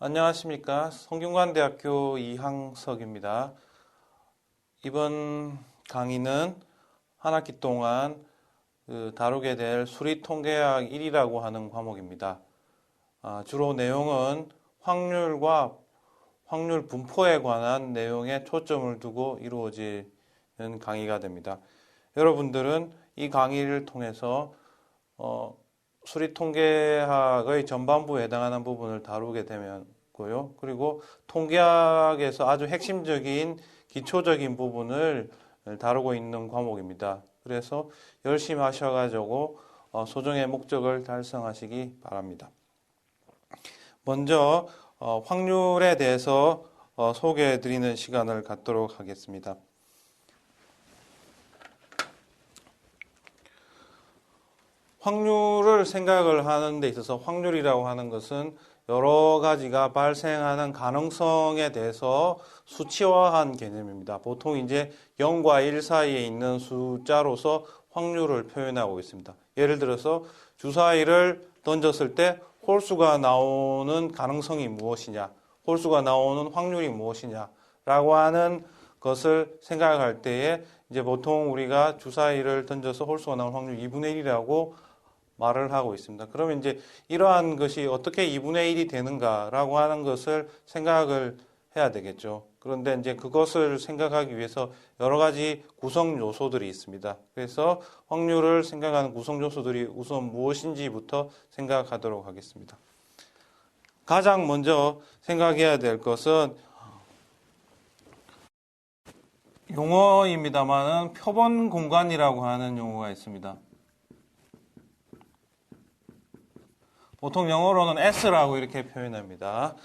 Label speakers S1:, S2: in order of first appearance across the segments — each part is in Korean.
S1: 안녕하십니까. 성균관대학교 이항석입니다. 이번 강의는 한 학기 동안 다루게 될 수리통계학 1이라고 하는 과목입니다. 주로 내용은 확률과 확률 분포에 관한 내용에 초점을 두고 이루어지는 강의가 됩니다. 여러분들은 이 강의를 통해서 수리통계학의 전반부에 해당하는 부분을 다루게 되고요. 그리고 통계학에서 아주 핵심적인 기초적인 부분을 다루고 있는 과목입니다. 그래서 열심히 하셔가지고 소정의 목적을 달성하시기 바랍니다. 먼저 확률에 대해서 소개해드리는 시간을 갖도록 하겠습니다. 확률을 생각을 하는 데 있어서 확률이라고 하는 것은 여러 가지가 발생하는 가능성에 대해서 수치화한 개념입니다. 보통 이제 0과 1 사이에 있는 숫자로서 확률을 표현하고 있습니다. 예를 들어서 주사위를 던졌을 때 홀수가 나오는 가능성이 무엇이냐, 홀수가 나오는 확률이 무엇이냐라고 하는 것을 생각할 때에 이제 보통 우리가 주사위를 던져서 홀수가 나오는 확률 2분의 1이라고 말을 하고 있습니다. 그러면 이제 이러한 것이 어떻게 2분의 1이 되는가라고 하는 것을 생각을 해야 되겠죠. 그런데 이제 그것을 생각하기 위해서 여러 가지 구성 요소들이 있습니다. 그래서 확률을 생각하는 구성 요소들이 우선 무엇인지부터 생각하도록 하겠습니다. 가장 먼저 생각해야 될 것은 용어입니다만은 표본 공간이라고 하는 용어가 있습니다. 보통 영어로는 S라고 이렇게 표현합니다.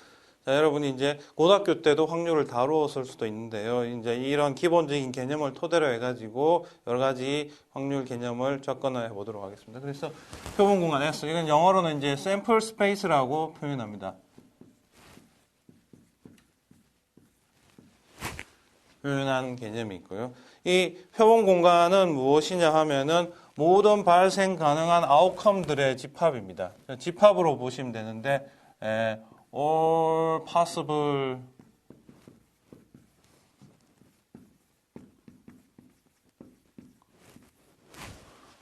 S1: 자, 여러분이 이제 고등학교 때도 확률을 다루었을 수도 있는데요. 이제 이런 기본적인 개념을 토대로 해가지고 여러 가지 확률 개념을 접근해 보도록 하겠습니다. 그래서 표본 공간 S, 이건 영어로는 이제 sample space라고 표현합니다. 표현한 개념이 있고요. 이 표본 공간은 무엇이냐 하면은 모든 발생 가능한 아웃컴들의 집합입니다. 집합으로 보시면 되는데 all possible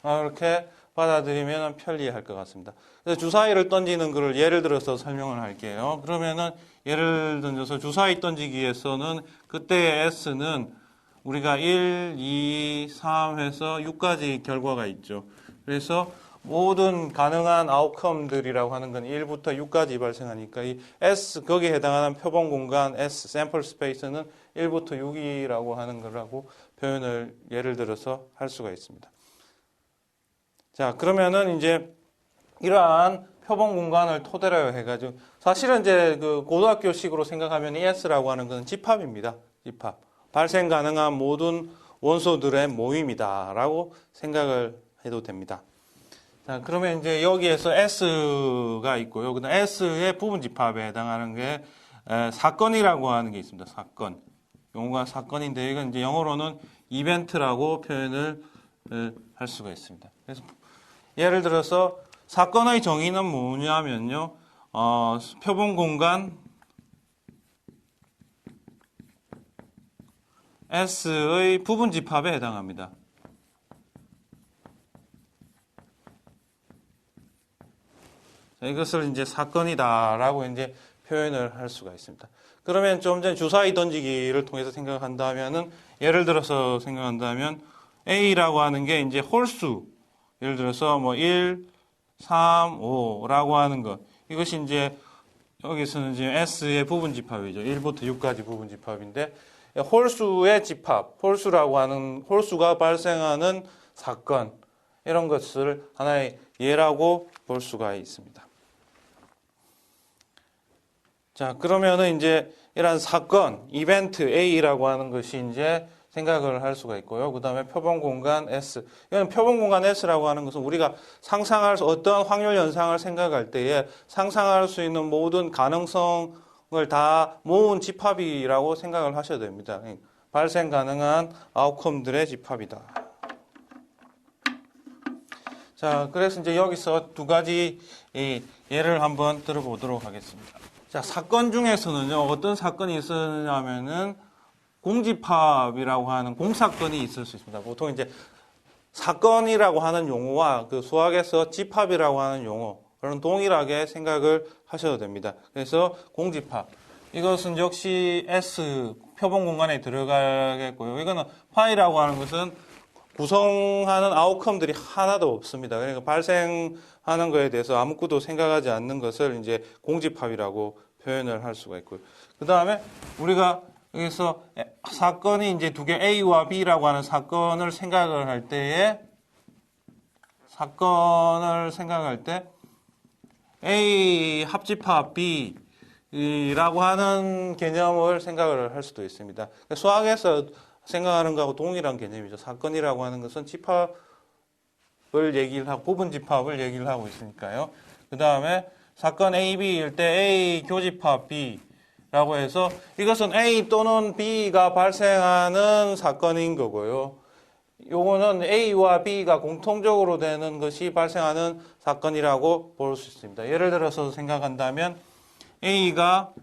S1: 이렇게 받아들이면 편리할 것 같습니다. 그래서 주사위를 던지는 것을 예를 들어서 설명을 할게요. 그러면은 예를 들어서 주사위 던지기에서는 그때의 S는 우리가 1, 2, 3 해서 6까지 결과가 있죠. 그래서 모든 가능한 아웃컴들이라고 하는 건 1부터 6까지 발생하니까 이 S, 거기에 해당하는 표본 공간 S, 샘플 스페이스는 1부터 6이라고 하는 거라고 표현을 예를 들어서 할 수가 있습니다. 자, 그러면은 이제 이러한 표본 공간을 토대로 해가지고 사실은 이제 그 고등학교식으로 생각하면 ES라고 하는 것은 집합입니다. 집합. 발생 가능한 모든 원소들의 모임이다라고 생각을 해도 됩니다. 자, 그러면 이제 여기에서 S가 있고요. 그다음 S의 부분 집합에 해당하는 게 사건이라고 하는 게 있습니다. 사건. 용어가 사건인데 이건 이제 영어로는 이벤트라고 표현을 할 수가 있습니다. 그래서 예를 들어서 사건의 정의는 뭐냐면요. 표본 공간 S의 부분 집합에 해당합니다. 자, 이것을 이제 사건이다라고 이제 표현을 할 수가 있습니다. 그러면 좀 전에 주사위 던지기를 통해서 생각한다면은 예를 들어서 생각한다면 A라고 하는 게 이제 홀수, 예를 들어서 뭐 1, 3, 5라고 하는 것, 이것이 이제 여기서는 지금 S의 부분 집합이죠. 1부터 6까지 부분 집합인데 홀수의 집합, 홀수라고 하는 홀수가 발생하는 사건, 이런 것을 하나의 예라고 볼 수가 있습니다. 자, 그러면은 이제 이러한 사건, 이벤트 A라고 하는 것이 이제 생각을 할 수가 있고요. 그 다음에 표본 공간 S. 이건 표본 공간 S라고 하는 것은 우리가 상상할 수, 어떤 확률 현상을 생각할 때에 상상할 수 있는 모든 가능성을 다 모은 집합이라고 생각을 하셔야 됩니다. 발생 가능한 아웃컴들의 집합이다. 자, 그래서 이제 여기서 두 가지 예를 한번 들어보도록 하겠습니다. 자, 사건 중에서는요, 어떤 사건이 있었냐면은 공집합이라고 하는 공사건이 있을 수 있습니다. 보통 이제 사건이라고 하는 용어와 그 수학에서 집합이라고 하는 용어, 그런 동일하게 생각을 하셔도 됩니다. 그래서 공집합. 이것은 역시 S 표본 공간에 들어가겠고요. 이거는 파이라고 하는 것은 구성하는 아웃컴들이 하나도 없습니다. 그러니까 발생하는 거에 대해서 아무것도 생각하지 않는 것을 이제 공집합이라고 표현을 할 수가 있고요. 그 다음에 우리가 여기서 사건이 이제 두 개 A와 B라고 하는 사건을 생각을 할 때에 A 합집합 B라고 하는 개념을 생각을 할 수도 있습니다. 수학에서 생각하는 거하고 동일한 개념이죠. 사건이라고 하는 것은 집합을 얘기를 하고 부분 집합을 얘기를 하고 있으니까요. 그 다음에 사건 A, B일 때 A 교집합 B라고 해서 이것은 A 또는 B가 발생하는 사건인 거고요. 요거는 A와 B가 공통적으로 되는 것이 발생하는 사건이라고 볼 수 있습니다. 예를 들어서 생각한다면 A가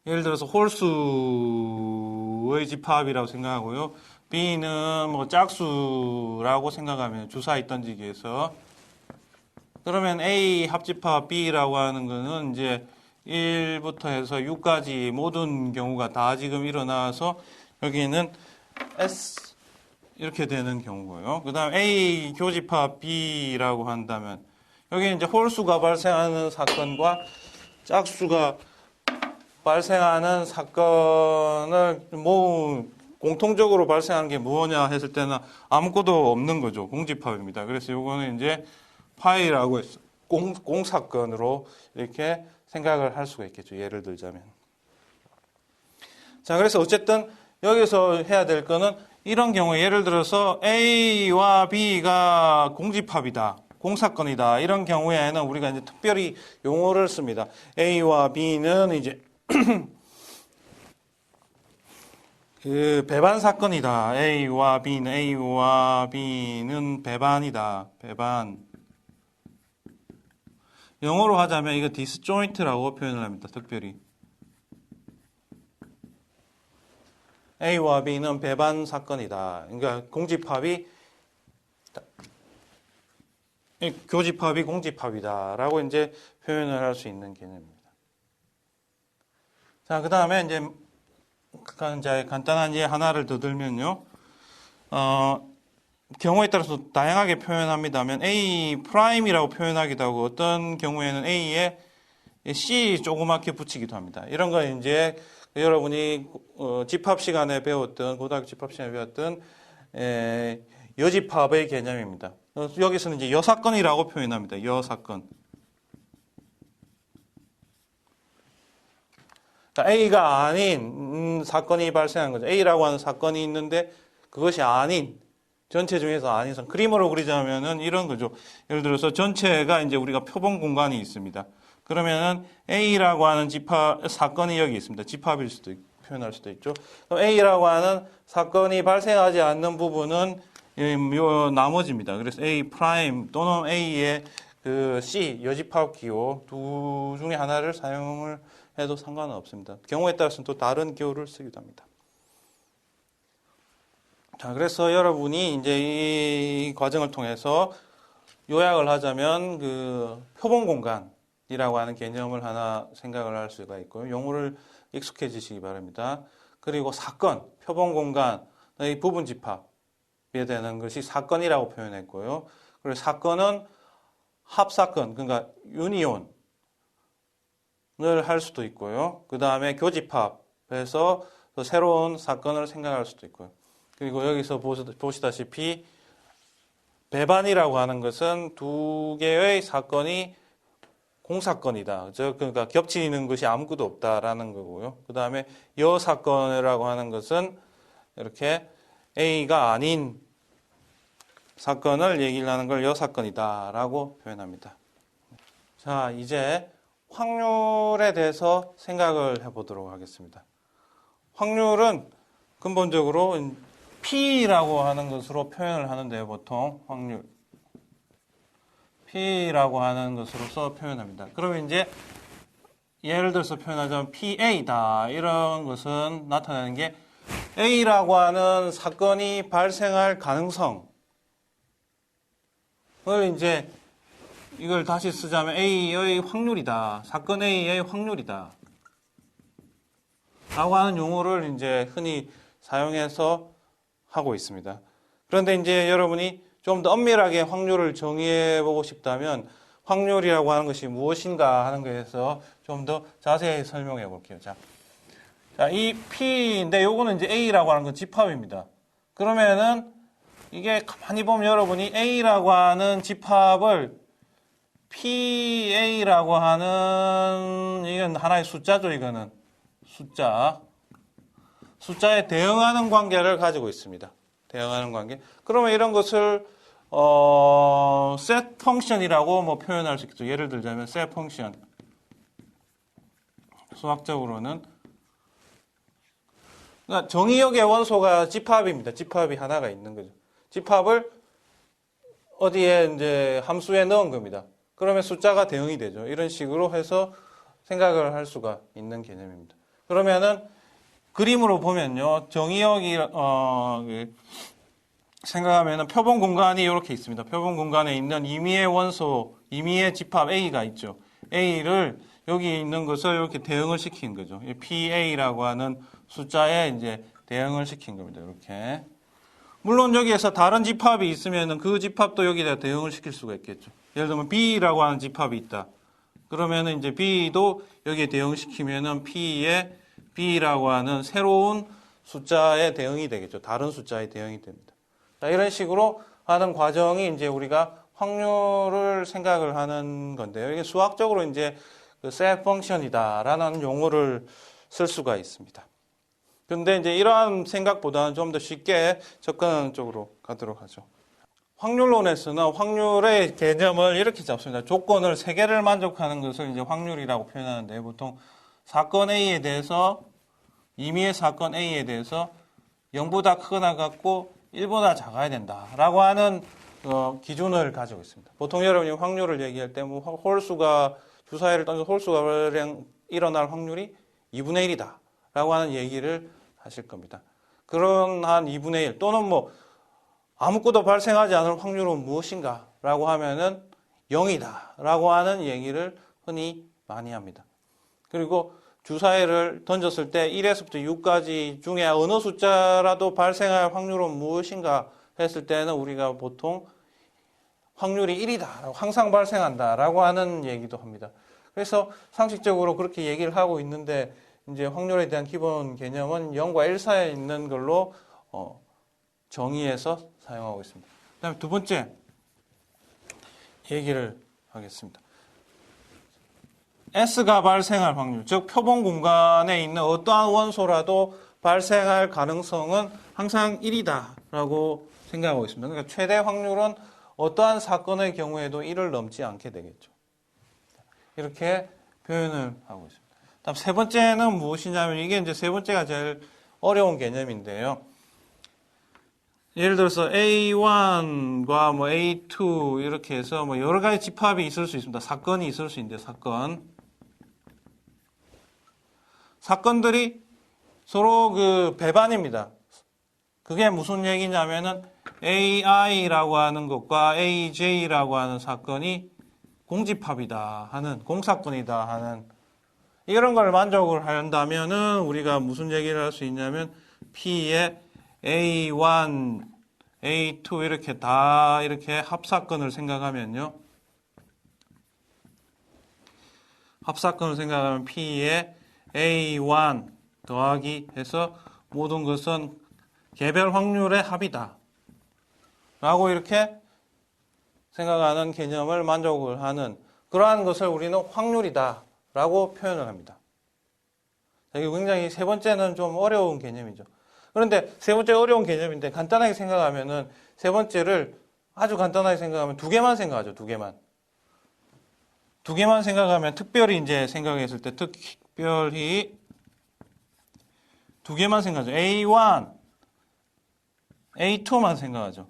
S1: 예를 들어서 홀수의 집합이라고 생각하고요. B는 뭐 짝수라고 생각하면 주사위 던지기에서 그러면 A 합집합 B라고 하는 거는 이제 1부터 해서 6까지 모든 경우가 다 지금 일어나서 여기는 S 이렇게 되는 경우고요. 그 다음 A 교집합 B라고 한다면 여기 이제 홀수가 발생하는 사건과 짝수가 발생하는 사건을 뭐 공통적으로 발생하는 게 뭐냐 했을 때는 아무것도 없는 거죠. 공집합입니다. 그래서 요거는 이제 파이라고 해서 공사건으로 이렇게 생각을 할 수가 있겠죠. 예를 들자면. 자, 그래서 어쨌든 여기서 해야 될 거는 이런 경우에 예를 들어서 A와 B가 공집합이다. 공사건이다. 이런 경우에는 우리가 이제 특별히 용어를 씁니다. A와 B는 이제 그 배반 사건이다. A와 B는 배반이다. 배반. 영어로 하자면 이거 disjoint라고 표현을 합니다. 특별히. A와 B는 배반 사건이다. 그러니까 교집합이 공집합이다라고 이제 표현을 할 수 있는 개념입니다. 자, 그 다음에 이제 간단한 예 하나를 더 들면요. 경우에 따라서 다양하게 표현합니다면 A 프라임이라고 표현하기도 하고 어떤 경우에는 A에 C 조그맣게 붙이기도 합니다. 이런 거 이제 여러분이 집합 시간에 배웠던 고등학교 집합 시간에 배웠던 여집합의 개념입니다. 여기서는 이제 여사건이라고 표현합니다. 여사건. A가 아닌 사건이 발생한 거죠. A라고 하는 사건이 있는데 그것이 아닌 전체 중에서 아닌 그림으로 그리자면은 이런 거죠. 예를 들어서 전체가 이제 우리가 표본 공간이 있습니다. 그러면은 A라고 하는 사건이 여기 있습니다. 집합일 수도 있고 표현할 수도 있죠. 그럼 A라고 하는 사건이 발생하지 않는 부분은 요 나머지입니다. 그래서 A 프라임 또는 A의 그 C 여집합 기호 두 중에 하나를 사용을 해도 상관은 없습니다. 경우에 따라서는 또 다른 기호를 쓰기도 합니다. 자, 그래서 여러분이 이제 이 과정을 통해서 요약을 하자면 그 표본 공간이라고 하는 개념을 하나 생각을 할 수가 있고요. 용어를 익숙해지시기 바랍니다. 그리고 사건, 표본 공간의 부분 집합에 되는 것이 사건이라고 표현했고요. 그리고 사건은 합사건, 그러니까 유니온을 할 수도 있고요. 그 다음에 교집합에서 또 새로운 사건을 생각할 수도 있고요. 그리고 여기서 보시다시피 배반이라고 하는 것은 두 개의 사건이 공사건이다. 그러니까 겹치는 것이 아무것도 없다라는 거고요. 그 다음에 여사건이라고 하는 것은 이렇게 A가 아닌 사건을 얘기를 하는 걸 여사건이다라고 표현합니다. 자, 이제 확률에 대해서 생각을 해보도록 하겠습니다. 확률은 근본적으로 P라고 하는 것으로 표현을 하는데요, 보통 확률. P라고 하는 것으로서 표현합니다. 그러면 이제 예를 들어서 표현하자면 PA다. 이런 것은 나타나는 게 A라고 하는 사건이 발생할 가능성을 이제 이걸 다시 쓰자면 A의 확률이다. 사건 A의 확률이다. 라고 하는 용어를 이제 흔히 사용해서 하고 있습니다. 그런데 이제 여러분이 좀 더 엄밀하게 확률을 정의해 보고 싶다면 확률이라고 하는 것이 무엇인가 하는 것에서 좀 더 자세히 설명해 볼게요. 자, 이 P인데 요거는 이제 A라고 하는 건 집합입니다. 그러면은 이게 가만히 보면 여러분이 A라고 하는 집합을 PA라고 하는 이건 하나의 숫자죠. 이거는 숫자에 대응하는 관계를 가지고 있습니다. 대응하는 관계. 그러면 이런 것을 set function이라고 뭐 표현할 수 있겠죠. 예를 들자면 set function. 수학적으로는 그러니까 정의역의 원소가 집합입니다. 집합이 하나가 있는 거죠. 집합을 어디에 이제 함수에 넣은 겁니다. 그러면 숫자가 대응이 되죠. 이런 식으로 해서 생각을 할 수가 있는 개념입니다. 그러면은 그림으로 보면요. 정의역이 생각하면은 표본 공간이 이렇게 있습니다. 표본 공간에 있는 임의의 원소, 임의의 집합 A가 있죠. A를 여기 있는 것을 이렇게 대응을 시킨 거죠. PA라고 하는 숫자에 이제 대응을 시킨 겁니다. 이렇게. 물론 여기에서 다른 집합이 있으면은 그 집합도 여기다 대응을 시킬 수가 있겠죠. 예를 들면 B라고 하는 집합이 있다. 그러면은 이제 B도 여기에 대응시키면은 P에 B라고 하는 새로운 숫자에 대응이 되겠죠. 다른 숫자에 대응이 됩니다. 자, 이런 식으로 하는 과정이 이제 우리가 확률을 생각을 하는 건데요. 이게 수학적으로 이제 그 set function이다라는 용어를 쓸 수가 있습니다. 근데 이제 이러한 생각보다는 좀 더 쉽게 접근하는 쪽으로 가도록 하죠. 확률론에서는 확률의 개념을 이렇게 잡습니다. 조건을 세 개를 만족하는 것을 이제 확률이라고 표현하는데 보통 사건 A에 대해서 임의의 사건 A에 대해서 0보다 크거나 같고 1보다 작아야 된다라고 하는 기준을 가지고 있습니다. 보통 여러분이 확률을 얘기할 때 뭐 홀수가 주사위를 던져 홀수가 일어날 확률이 2분의 1이다 라고 하는 얘기를 하실 겁니다. 그런 한 2분의 1 또는 뭐 아무것도 발생하지 않을 확률은 무엇인가 라고 하면은 0이다 라고 하는 얘기를 흔히 많이 합니다. 그리고 주사위를 던졌을 때 1에서부터 6까지 중에 어느 숫자라도 발생할 확률은 무엇인가 했을 때는 우리가 보통 확률이 1이다. 항상 발생한다. 라고 하는 얘기도 합니다. 그래서 상식적으로 그렇게 얘기를 하고 있는데 이제 확률에 대한 기본 개념은 0과 1 사이에 있는 걸로 정의해서 사용하고 있습니다. 그 다음에 두 번째 얘기를 하겠습니다. S가 발생할 확률, 즉 표본 공간에 있는 어떠한 원소라도 발생할 가능성은 항상 1이다 라고 생각하고 있습니다. 그러니까 최대 확률은 어떠한 사건의 경우에도 1을 넘지 않게 되겠죠. 이렇게 표현을 하고 있습니다. 다음 세 번째는 무엇이냐면 이게 이제 세 번째가 제일 어려운 개념인데요. 예를 들어서 A1과 뭐 A2 이렇게 해서 뭐 여러 가지 집합이 있을 수 있습니다. 사건이 있을 수 있는데 사건들이 서로 그 배반입니다. 그게 무슨 얘기냐면은 AI라고 하는 것과 AJ라고 하는 사건이 공집합이다 하는, 공사건이다 하는 이런 걸 만족을 한다면은 우리가 무슨 얘기를 할 수 있냐면 P의 A1, A2 이렇게 다 이렇게 합사건을 생각하면요. 합사건을 생각하면 P의 A1 더하기 해서 모든 것은 개별 확률의 합이다. 라고 이렇게 생각하는 개념을 만족을 하는 그러한 것을 우리는 확률이다. 라고 표현을 합니다. 이게 굉장히 세 번째는 좀 어려운 개념이죠. 그런데 세 번째 어려운 개념인데 간단하게 생각하면은 세 번째를 아주 간단하게 생각하면 두 개만 생각하죠. 두 개만. 두 개만 생각하면 특별히 이제 생각했을 때 특별히 두 개만 생각하죠. A1, A2만 생각하죠.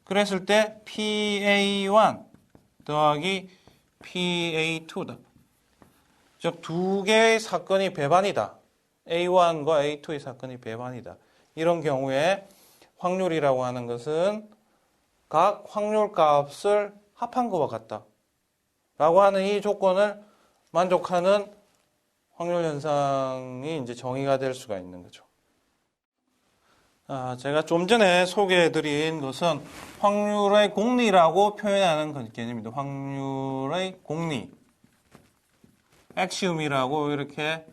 S1: 그랬을 때 PA1 더하기 PA2다. 즉, 두 개의 사건이 배반이다. A1과 A2의 사건이 배반이다. 이런 경우에 확률이라고 하는 것은 각 확률 값을 합한 것과 같다. 라고 하는 이 조건을 만족하는 확률 현상이 이제 정의가 될 수가 있는 거죠. 제가 좀 전에 소개해드린 것은 확률의 공리라고 표현하는 개념입니다. 확률의 공리. 액시움이라고 이렇게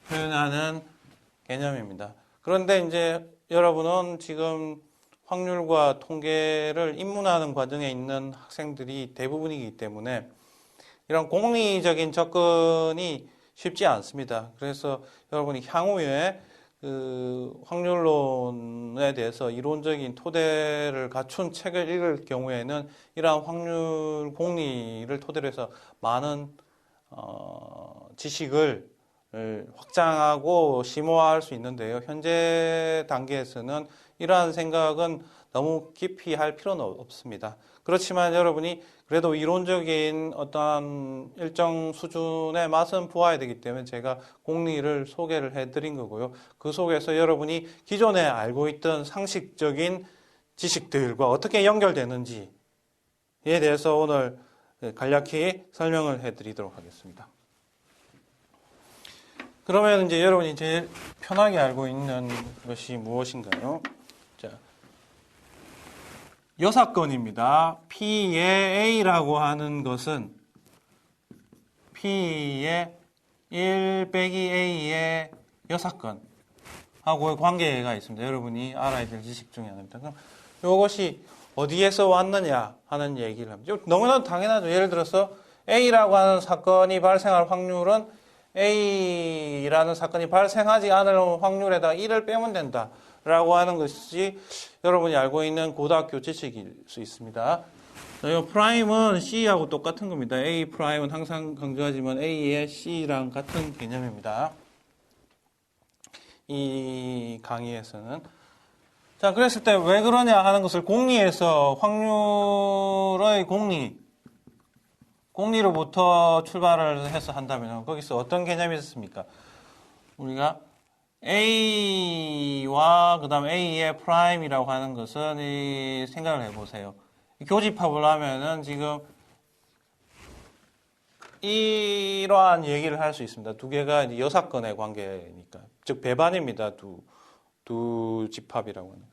S1: 표현하는 개념입니다. 그런데 이제 여러분은 지금 확률과 통계를 입문하는 과정에 있는 학생들이 대부분이기 때문에 이런 공리적인 접근이 쉽지 않습니다. 그래서 여러분이 향후에 그 확률론에 대해서 이론적인 토대를 갖춘 책을 읽을 경우에는 이러한 확률 공리를 토대로 해서 많은 지식을 확장하고 심오화할 수 있는데요. 현재 단계에서는 이러한 생각은 너무 깊이 할 필요는 없습니다. 그렇지만 여러분이 그래도 이론적인 어떠한 일정 수준의 맛은 보아야 되기 때문에 제가 공리를 소개를 해드린 거고요. 그 속에서 여러분이 기존에 알고 있던 상식적인 지식들과 어떻게 연결되는지에 대해서 오늘 간략히 설명을 해드리도록 하겠습니다. 그러면 이제 여러분이 제일 편하게 알고 있는 것이 무엇인가요? 자, 여사건입니다. P의 A라고 하는 것은 P의 1 빼기 A의 여사건하고의 관계가 있습니다. 여러분이 알아야 될 지식 중에 하나입니다. 그럼 이것이 어디에서 왔느냐 하는 얘기를 합니다. 너무나도 당연하죠. 예를 들어서 A라고 하는 사건이 발생할 확률은 A라는 사건이 발생하지 않을 확률에다 1을 빼면 된다. 라고 하는 것이 여러분이 알고 있는 고등학교 지식일 수 있습니다. 이 프라임은 C하고 똑같은 겁니다. A 프라임은 항상 강조하지만 A의 C랑 같은 개념입니다. 이 강의에서는. 자, 그랬을 때 왜 그러냐 하는 것을 공리에서 확률의 공리로부터 출발을 해서 한다면 거기서 어떤 개념이 있습니까? 우리가 A와 그 다음 A의 프라임이라고 하는 것은 이 생각을 해보세요. 교집합을 하면은 지금 이러한 얘기를 할 수 있습니다. 두 개가 이제 여사건의 관계니까. 즉 배반입니다. 두 집합이라고 하는.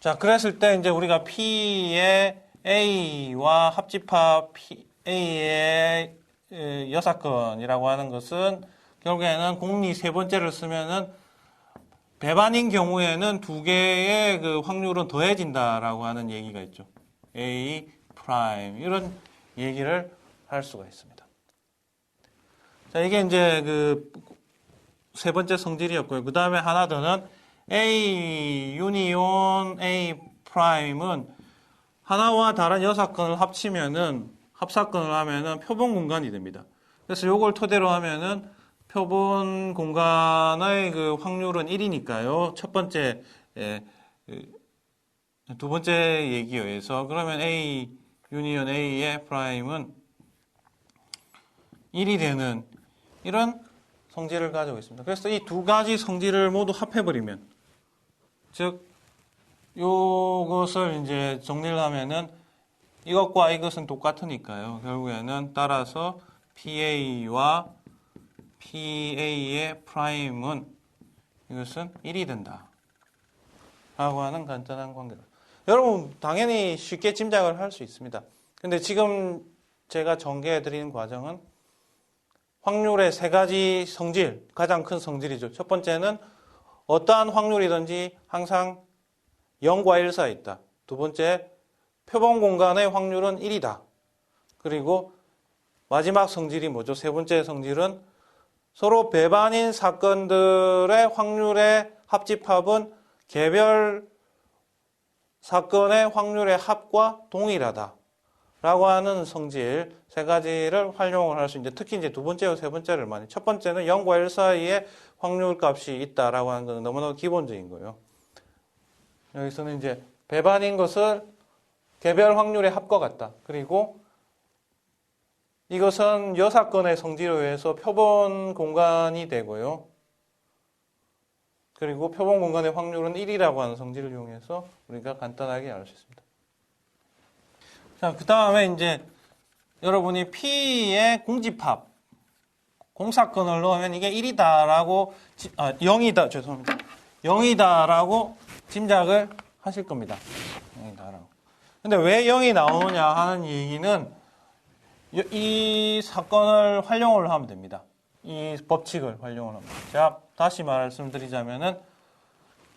S1: 자, 그랬을 때 이제 우리가 P의 A와 합집합 A의 여사건이라고 하는 것은 결국에는 공리 세 번째를 쓰면은 배반인 경우에는 두 개의 그 확률은 더해진다라고 하는 얘기가 있죠. A 프라임 이런 얘기를 할 수가 있습니다. 자, 이게 이제 그 세 번째 성질이었고요. 그 다음에 하나 더는 A 유니온 A 프라임은 하나와 다른 여사건을 합치면은 합사건을 하면은 표본 공간이 됩니다. 그래서 이걸 토대로 하면은 표본 공간의 그 확률은 1이니까요. 첫 번째, 두 번째 얘기에 의해서 그러면 A 유니온 A의 프라임은 1이 되는 이런 성질을 가지고 있습니다. 그래서 이 두 가지 성질을 모두 합해버리면, 즉 이것을 이제 정리를 하면은 이것과 이것은 똑같으니까요. 결국에는 따라서 PA와 PA의 프라임은 이것은 1이 된다. 라고 하는 간단한 관계다. 여러분 당연히 쉽게 짐작을 할 수 있습니다. 근데 지금 제가 전개해드리는 과정은 확률의 세 가지 성질, 가장 큰 성질이죠. 첫 번째는 어떠한 확률이든지 항상 0과 1 사이에 있다. 두 번째, 표본 공간의 확률은 1이다. 그리고 마지막 성질이 뭐죠? 세 번째 성질은 서로 배반인 사건들의 확률의 합집합은 개별 사건의 확률의 합과 동일하다. 라고 하는 성질 세 가지를 활용을 할 수 있는데 특히 이제 두 번째와 세 번째를 많이. 첫 번째는 0과 1 사이에 확률 값이 있다라고 하는 것은 너무나 기본적인 거예요. 여기서는 이제 배반인 것을 개별 확률의 합과 같다. 그리고 이것은 여사건의 성질에 의해서 표본 공간이 되고요. 그리고 표본 공간의 확률은 1이라고 하는 성질을 이용해서 우리가 간단하게 알 수 있습니다. 자, 그 다음에 이제 여러분이 P의 공집합, 공사건을 넣으면 이게 1이다라고, 0이다, 죄송합니다. 0이다라고 짐작을 하실 겁니다. 0이다라고. 근데 왜 0이 나오느냐 하는 얘기는 이 사건을 활용을 하면 됩니다. 이 법칙을 활용을 합니다. 제가 다시 말씀드리자면은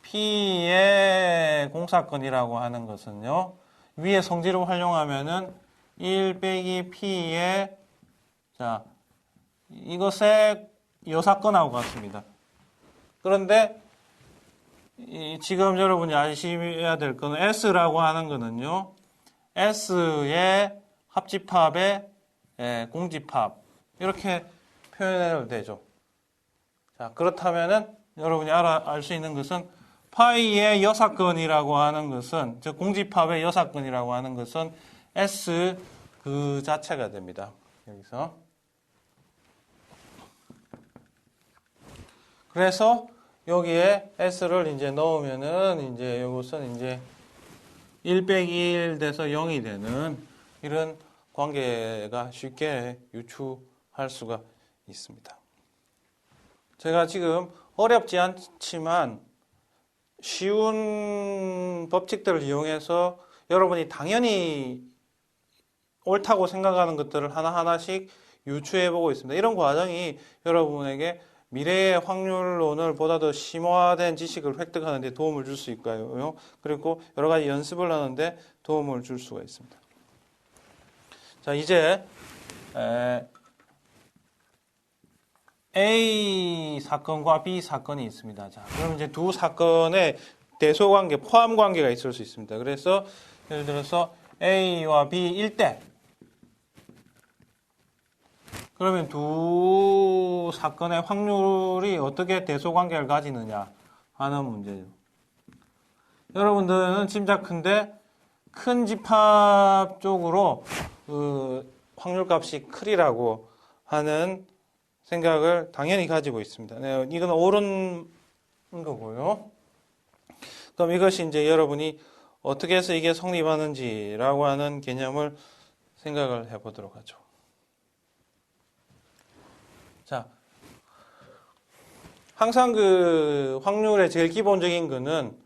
S1: P의 공사건이라고 하는 것은요, 위에 성질을 활용하면은 1 빼기 P의, 자, 이것의 여사건하고 같습니다. 그런데 지금 여러분이 아셔야 될 거는 S라고 하는 거는요, S의 합집합의 공집합, 이렇게 표현해도 되죠. 자, 그렇다면은 여러분이 알 수 있는 것은 파이의 여사건이라고 하는 것은, 즉 공집합의 여사건이라고 하는 것은 S 그 자체가 됩니다. 여기서. 그래서 여기에 S를 이제 넣으면은 이제 이것은 이제 1 빼기 1 돼서 0이 되는 이런 관계가 쉽게 유추할 수가 있습니다. 제가 지금 어렵지 않지만 쉬운 법칙들을 이용해서 여러분이 당연히 옳다고 생각하는 것들을 하나하나씩 유추해보고 있습니다. 이런 과정이 여러분에게 미래의 확률론을 보다 더 심화된 지식을 획득하는 데 도움을 줄 수 있고요. 그리고 여러 가지 연습을 하는데 도움을 줄 수가 있습니다. 자, 이제 A 사건과 B 사건이 있습니다. 자, 그럼 이제 두 사건의 대소관계, 포함관계가 있을 수 있습니다. 그래서 예를 들어서 A와 B일 때 그러면 두 사건의 확률이 어떻게 대소관계를 가지느냐 하는 문제죠. 여러분들은 짐작컨대 큰 집합 쪽으로 그 확률값이 크리라고 하는 생각을 당연히 가지고 있습니다. 네, 이건 옳은 거고요. 그럼 이것이 이제 여러분이 어떻게 해서 이게 성립하는지라고 하는 개념을 생각을 해보도록 하죠. 자, 항상 그 확률의 제일 기본적인 거는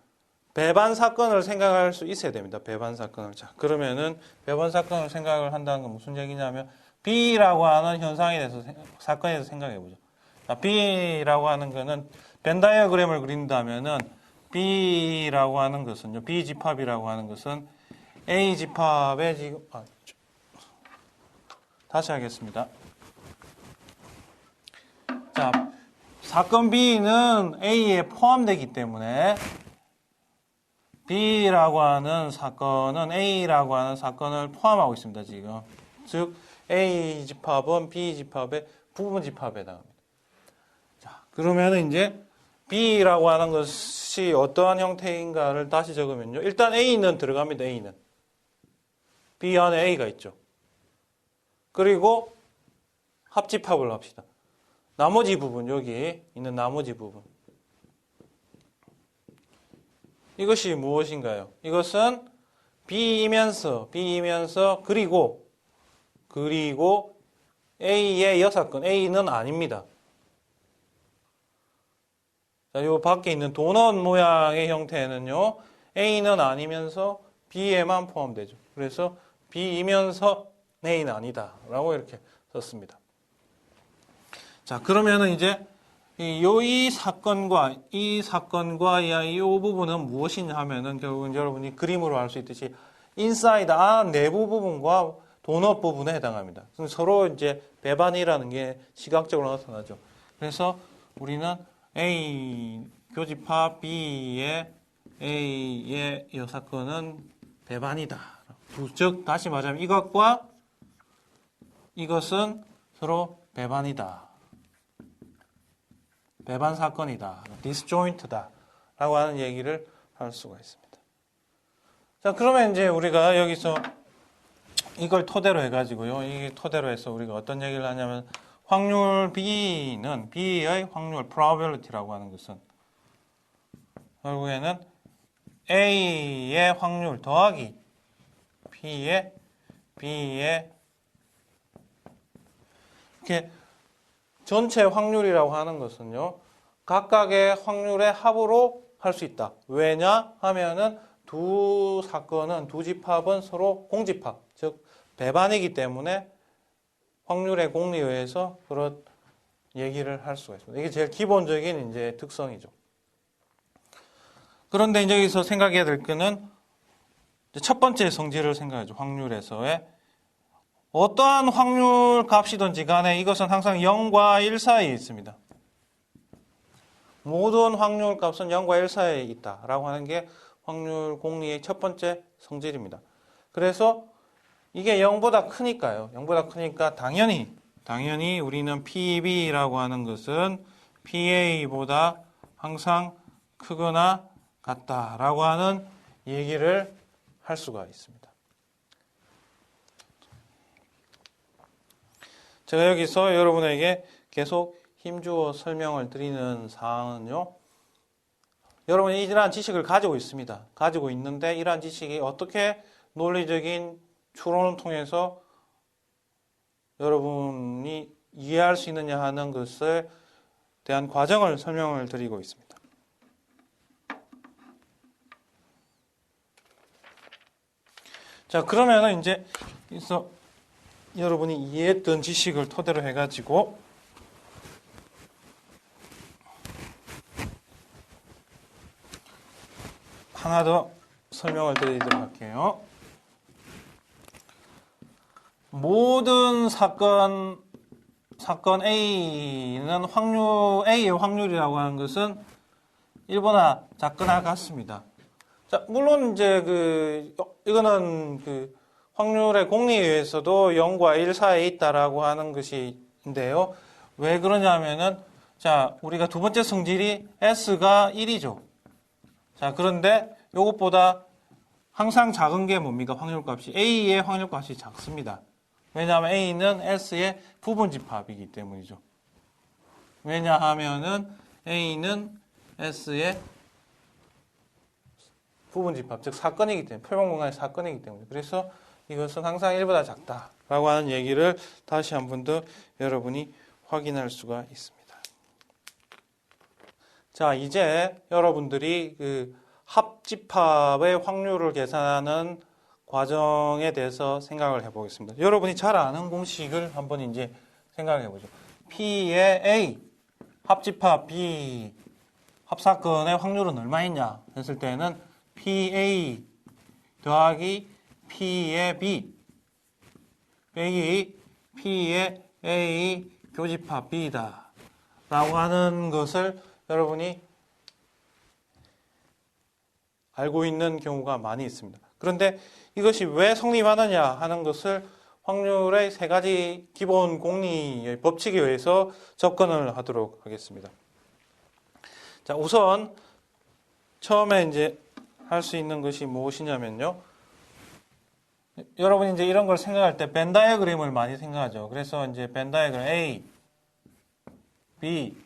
S1: 배반 사건을 생각할 수 있어야 됩니다. 배반 사건을. 자, 그러면은 배반 사건을 생각을 한다는 건 무슨 얘기냐면 B라고 하는 현상에 대해서 사건에 대해서 생각해 보죠. 자, B라고 하는 거는 벤 다이어그램을 그린다면은 B라고 하는 것은요. B 집합이라고 하는 것은 A 집합의 지금 다시 하겠습니다. 자, 사건 B는 A에 포함되기 때문에 B라고 하는 사건은 A라고 하는 사건을 포함하고 있습니다, 지금. 즉, A 집합은 B 집합의 부분 집합에 해당합니다. 자, 그러면 이제 B라고 하는 것이 어떠한 형태인가를 다시 적으면요. 일단 A는 들어갑니다, A는. B 안에 A가 있죠. 그리고 합집합을 합시다. 나머지 부분, 여기 있는 나머지 부분. 이것이 무엇인가요? 이것은 B이면서 그리고 A의 여사건, A는 아닙니다. 자, 요 밖에 있는 도넛 모양의 형태는요, A는 아니면서 B에만 포함되죠. 그래서 B이면서 A는 아니다. 라고 이렇게 썼습니다. 자, 그러면은 이제 이 사건과 이 부분은 무엇이냐 하면은 결국은 여러분이 그림으로 알 수 있듯이 인사이드 내부 부분과 도넛 부분에 해당합니다. 서로 이제 배반이라는 게 시각적으로 나타나죠. 그래서 우리는 A 교집합 B의 A의 여사건은 배반이다. 즉 다시 말하자면 이것과 이것은 서로 배반이다. 배반 사건이다. 디스조인트다. 라고 하는 얘기를 할 수가 있습니다. 자, 그러면 이제 우리가 여기서 이걸 토대로 해가지고요. 이게 토대로 해서 우리가 어떤 얘기를 하냐면 확률 B는 B의 확률 probability라고 하는 것은 결국에는 A의 확률 더하기 B의 이렇게 전체 확률이라고 하는 것은요. 각각의 확률의 합으로 할 수 있다. 왜냐 하면은 두 사건은 두 집합은 서로 공집합, 즉 배반이기 때문에 확률의 공리에 의해서 그런 얘기를 할 수가 있습니다. 이게 제일 기본적인 이제 특성이죠. 그런데 이제 여기서 생각해야 될 거는 첫 번째 성질을 생각하죠. 확률에서의 어떠한 확률 값이든지 간에 이것은 항상 0과 1 사이에 있습니다. 모든 확률 값은 0과 1 사이에 있다라고 하는 게 확률 공리의 첫 번째 성질입니다. 그래서 이게 0보다 크니까요. 0보다 크니까 당연히 우리는 PB라고 하는 것은 PA보다 항상 크거나 같다라고 하는 얘기를 할 수가 있습니다. 제가 여기서 여러분에게 계속 힘주어 설명을 드리는 사항은요. 여러분이 이러한 지식을 가지고 있습니다. 가지고 있는데 이러한 지식이 어떻게 논리적인 추론을 통해서 여러분이 이해할 수 있느냐 하는 것에 대한 과정을 설명을 드리고 있습니다. 자, 그러면은 이제 그래서 여러분이 이해했던 지식을 토대로 해가지고 하나 더 설명을 드리도록 할게요. 모든 사건 A는 A의 확률이라고 하는 것은 1보다 작거나 같습니다. 자, 물론 이제 이거는 확률의 공리에 의해서도 0과 1 사이에 있다라고 하는 것인데요. 왜 그러냐면은 자, 우리가 두 번째 성질이 S가 1이죠. 자, 그런데 이것보다 항상 작은 게 뭡니까? 확률값이 A의 확률값이 작습니다. 왜냐하면 A는 S의 부분집합이기 때문이죠. 왜냐하면은 A는 S의 부분집합, 즉 사건이기 때문에 표본공간의 사건이기 때문에 그래서 이것은 항상 1보다 작다라고 하는 얘기를 다시 한 번 더 여러분이 확인할 수가 있습니다. 자, 이제 여러분들이 합집합의 확률을 계산하는 과정에 대해서 생각을 해보겠습니다. 여러분이 잘 아는 공식을 한번 이제 생각해 보죠. P의 A, 합집합 B, 합사건의 확률은 얼마있냐 했을 때는 PA 더하기 P의 B 빼기 P의 A 교집합 B다 라고 하는 것을 여러분이 알고 있는 경우가 많이 있습니다. 그런데 이것이 왜 성립하느냐 하는 것을 확률의 세 가지 기본 공리의 법칙에 의해서 접근을 하도록 하겠습니다. 자, 우선 처음에 이제 할 수 있는 것이 무엇이냐면요. 여러분이 이제 이런 걸 생각할 때 벤 다이어그램을 많이 생각하죠. 그래서 이제 벤 다이어그램 A, B,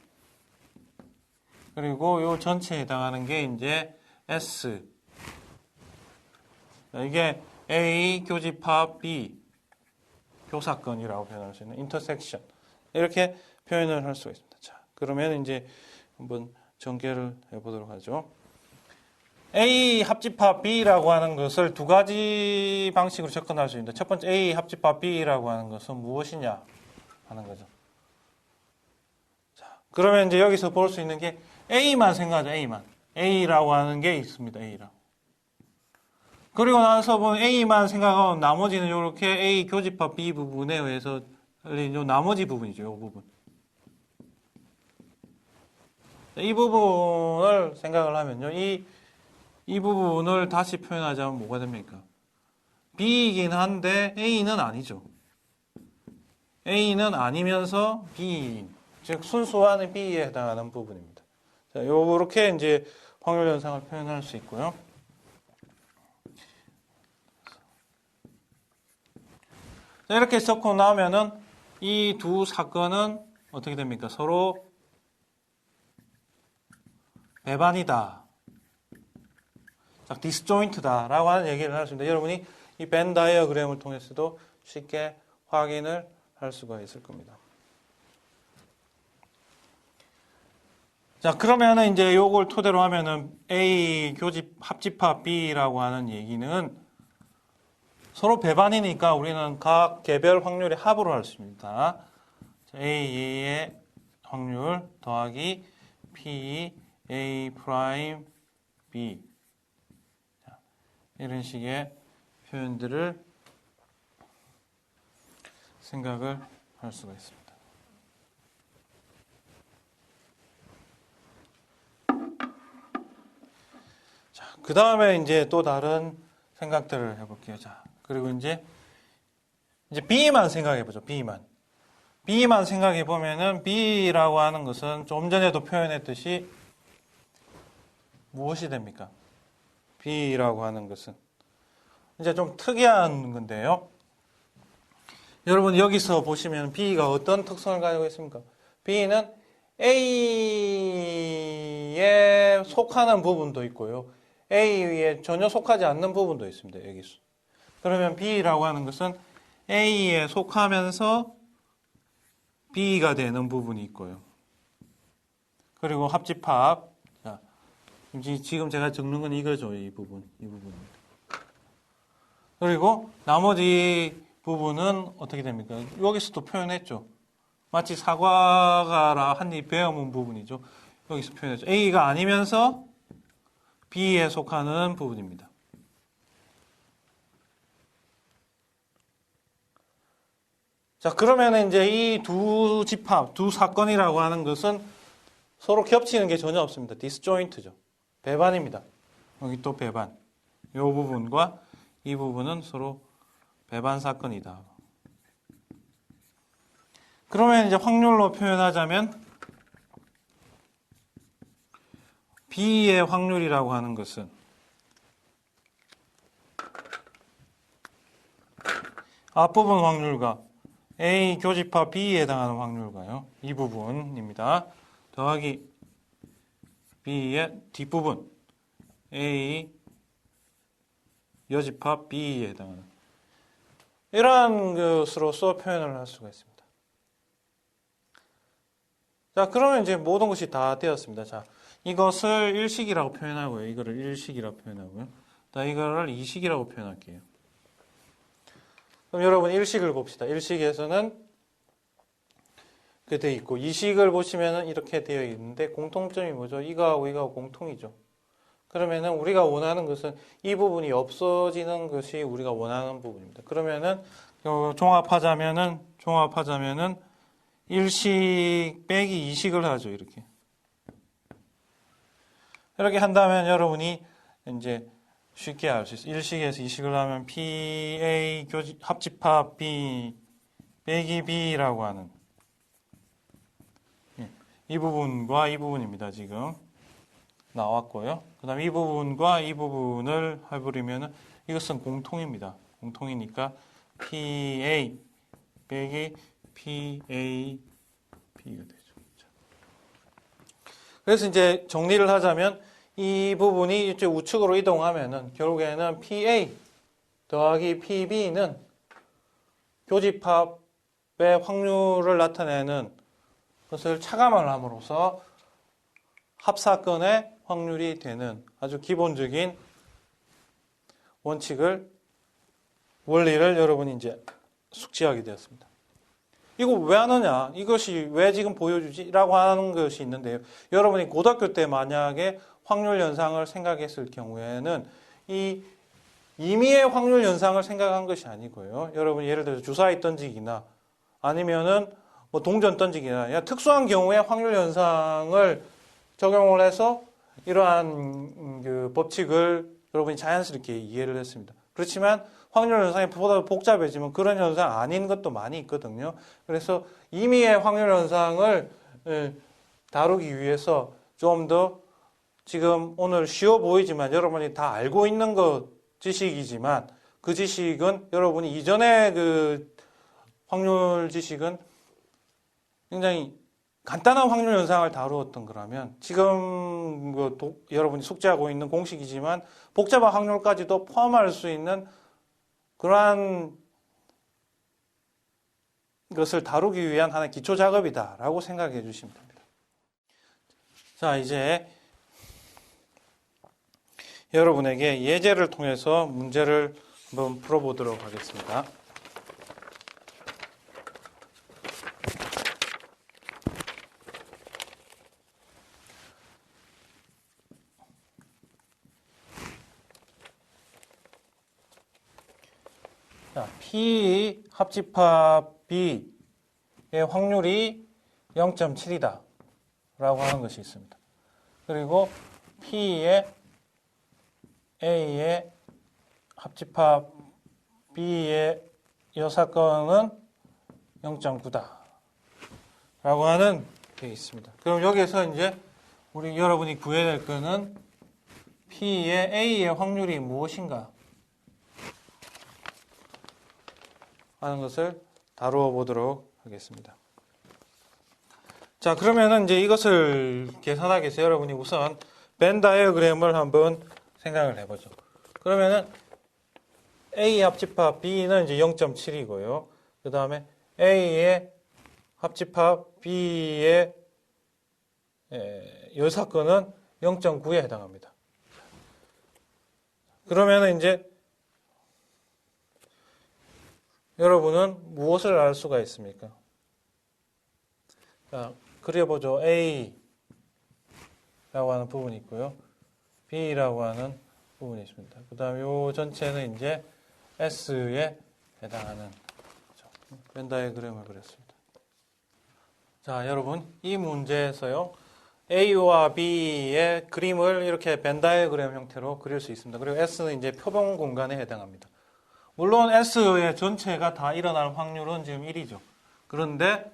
S1: 그리고 요 전체에 해당하는 게 이제 S. 이게 A 교집합 B 교사건이라고 표현할 수 있는 인터섹션. 이렇게 표현을 할 수가 있습니다. 자, 그러면 이제 한번 전개를 해보도록 하죠. A 합집합 B라고 하는 것을 두 가지 방식으로 접근할 수 있는데 첫 번째 A 합집합 B라고 하는 것은 무엇이냐 하는 거죠. 자, 그러면 이제 여기서 볼 수 있는 게 A만 생각하자. A라고 하는 게 있습니다. A라고. 그리고 나서 보면 A만 생각하고 나머지는 이렇게 A 교집합 B 부분에 의해서 요 나머지 부분이죠. 이 부분. 이 부분을 생각을 하면요. 이 부분을 다시 표현하자면 뭐가 됩니까? B이긴 한데 A는 아니죠. A는 아니면서 B, 즉 순수한 B에 해당하는 부분입니다. 자, 요렇게 이제 확률 현상을 표현할 수 있고요. 자, 이렇게 적고 나면은 이 두 사건은 어떻게 됩니까? 서로 배반이다. 자, 디스조인트다라고 하는 얘기를 할 수 있습니다. 여러분이 이 벤 다이어그램을 통해서도 쉽게 확인을 할 수가 있을 겁니다. 자, 그러면은 이제 요걸 토대로 하면은 A 교집 합집합 B라고 하는 얘기는 서로 배반이니까 우리는 각 개별 확률의 합으로 할 수 있습니다. A의 확률 더하기 P A 프라임 B. 자, 이런 식의 표현들을 생각을 할 수가 있습니다. 자, 그 다음에 이제 또 다른 생각들을 해볼게요. 자, 그리고 이제 B만 생각해보죠. B만 생각해보면은 B라고 하는 것은 좀 전에도 표현했듯이 무엇이 됩니까? B라고 하는 것은 이제 좀 특이한 건데요. 여러분 여기서 보시면 B가 어떤 특성을 가지고 있습니까? B는 A에 속하는 부분도 있고요. A에 전혀 속하지 않는 부분도 있습니다. 여기서. 그러면 B라고 하는 것은 A에 속하면서 B가 되는 부분이 있고요. 그리고 합집합. 자, 지금 제가 적는 건 이거죠. 이 부분입니다. 그리고 나머지 부분은 어떻게 됩니까? 여기서도 표현했죠. 마치 사과가 한 입 베어문 부분이죠. 여기서 표현했죠. A가 아니면서 B에 속하는 부분입니다. 자, 그러면 이제 이 두 집합, 두 사건이라고 하는 것은 서로 겹치는 게 전혀 없습니다. 디스조인트죠. 배반입니다. 여기 또 배반. 이 부분과 이 부분은 서로 배반 사건이다. 그러면 이제 확률로 표현하자면 B의 확률이라고 하는 것은 앞부분 확률과 A 교집합 B에 해당하는 확률과요. 이 부분입니다. 더하기 B의 뒷부분 A 여집합 B에 해당하는 이러한 것으로서 표현을 할 수가 있습니다. 자, 그러면 이제 모든 것이 다 되었습니다. 자, 이것을 일식이라고 표현하고요. 이거를 일식이라고 표현하고요. 자, 이거를 이식이라고 표현할게요. 그럼 여러분 일식을 봅시다. 일식에서는 되어 있고 이식을 보시면은 이렇게 되어 있는데 공통점이 뭐죠? 이거하고 공통이죠. 그러면은 우리가 원하는 것은 이 부분이 없어지는 것이 우리가 원하는 부분입니다. 그러면은 종합하자면은 일식 빼기 이식을 하죠. 이렇게 한다면 여러분이 이제 쉽게 알 수 있어요. 일식에서 이식을 하면 PA 합집합 B 빼기 B라고 하는 이 부분과 이 부분입니다. 지금 나왔고요. 그 다음에 이 부분과 이 부분을 해버리면 이것은 공통입니다. 공통이니까 PA 빼기 PA B가 되죠. 그래서 이제 정리를 하자면 이 부분이 이제 우측으로 이동하면은 결국에는 PA 더하기 PB는 교집합의 확률을 나타내는 것을 차감을 함으로써 합사건의 확률이 되는 아주 기본적인 원리를 여러분이 이제 숙지하게 되었습니다. 이거 왜 하느냐? 이것이 왜 지금 보여주지? 라고 하는 것이 있는데요. 여러분이 고등학교 때 만약에 확률 연상을 생각했을 경우에는 이 임의의 확률 연상을 생각한 것이 아니고요. 여러분 예를 들어서 주사위 던지기나 아니면은 뭐 동전 던지기나 특수한 경우에 확률 연상을 적용을 해서 이러한 그 법칙을 여러분이 자연스럽게 이해를 했습니다. 그렇지만 확률 현상이 보다 복잡해지면 그런 현상 아닌 것도 많이 있거든요. 그래서 임의의 확률 현상을 다루기 위해서 좀 더 지금 오늘 쉬워 보이지만 여러분이 다 알고 있는 것 지식이지만 그 지식은 여러분이 이전에 그 확률 지식은 굉장히 간단한 확률 현상을 다루었던 거라면 지금 여러분이 숙지하고 있는 공식이지만 복잡한 확률까지도 포함할 수 있는 그러한 것을 다루기 위한 하나의 기초 작업이다라고 생각해 주시면 됩니다. 자, 이제 여러분에게 예제를 통해서 문제를 한번 풀어보도록 하겠습니다. 자, P 합집합 B의 확률이 0.7이다 라고 하는 것이 있습니다. 그리고 P의 A의 합집합 B의 이 사건은 0.9다 라고 하는 게 있습니다. 그럼 여기에서 이제 여러분이 구해야 될 거는 P의 A의 확률이 무엇인가 하는 것을 다루어 보도록 하겠습니다. 자, 그러면은 이제 이것을 계산하기 위해서 여러분이 우선 벤 다이어그램을 한번 생각을 해보죠. 그러면은 A 합집합 B는 이제 0.7이고요. 그 다음에 A의 합집합 B의 이 사건은 0.9에 해당합니다. 그러면은 이제 여러분은 무엇을 알 수가 있습니까? 자, 그려보죠. A라고 하는 부분이 있고요. B라고 하는 부분이 있습니다. 그 다음에 이 전체는 이제 S에 해당하는 벤 다이어그램을 그렸습니다. 자, 여러분, 이 문제에서요, A와 B의 그림을 이렇게 벤 다이어그램 형태로 그릴 수 있습니다. 그리고 S는 이제 표본 공간에 해당합니다. 물론 S의 전체가 다 일어날 확률은 지금 1이죠. 그런데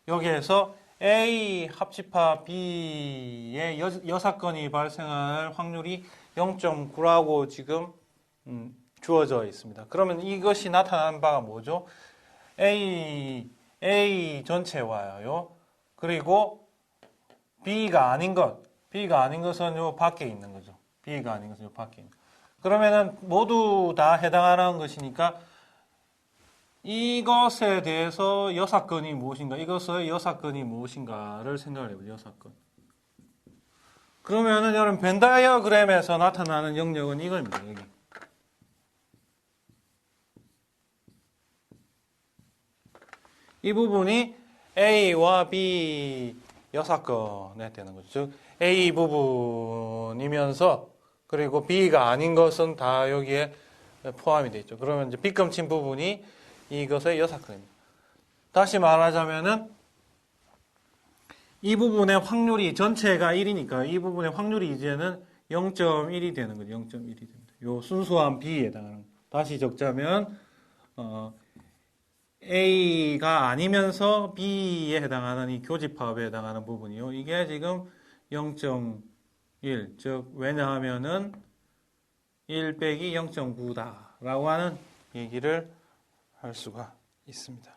S1: 여기에서 A 합집합 B의 여사건이 발생할 확률이 0.9라고 지금 주어져 있습니다. 그러면 이것이 나타나는 바가 뭐죠? A 전체와요. 그리고 B가 아닌 것은 요 밖에 있는 거죠. B가 아닌 것은 요 밖에 있는 거. 그러면은 모두 다 해당하는 것이니까 이것에 대해서 여사건이 무엇인가, 이것의 여사건이 무엇인가를 생각을 해보죠. 여사건. 그러면은 여러분 벤 다이어그램에서 나타나는 영역은 이겁니다. 여기. 이 부분이 A와 B 여사건에 되는 거죠. 즉 A 부분이면서 그리고 B가 아닌 것은 다 여기에 포함이 되어 있죠. 그러면 이제 빗금친 부분이 이것의 여사건입니다. 다시 말하자면은 이 부분의 확률이 전체가 1이니까 이 부분의 확률이 이제는 0.1이 되는 거죠. 0.1이 됩니다. 요 순수한 B에 해당하는 거. 다시 적자면 A가 아니면서 B에 해당하는 이 교집합에 해당하는 부분이요. 이게 지금 0.1, 즉 왜냐하면은 1 빼기 0.9다 라고 하는 얘기를 할 수가 있습니다.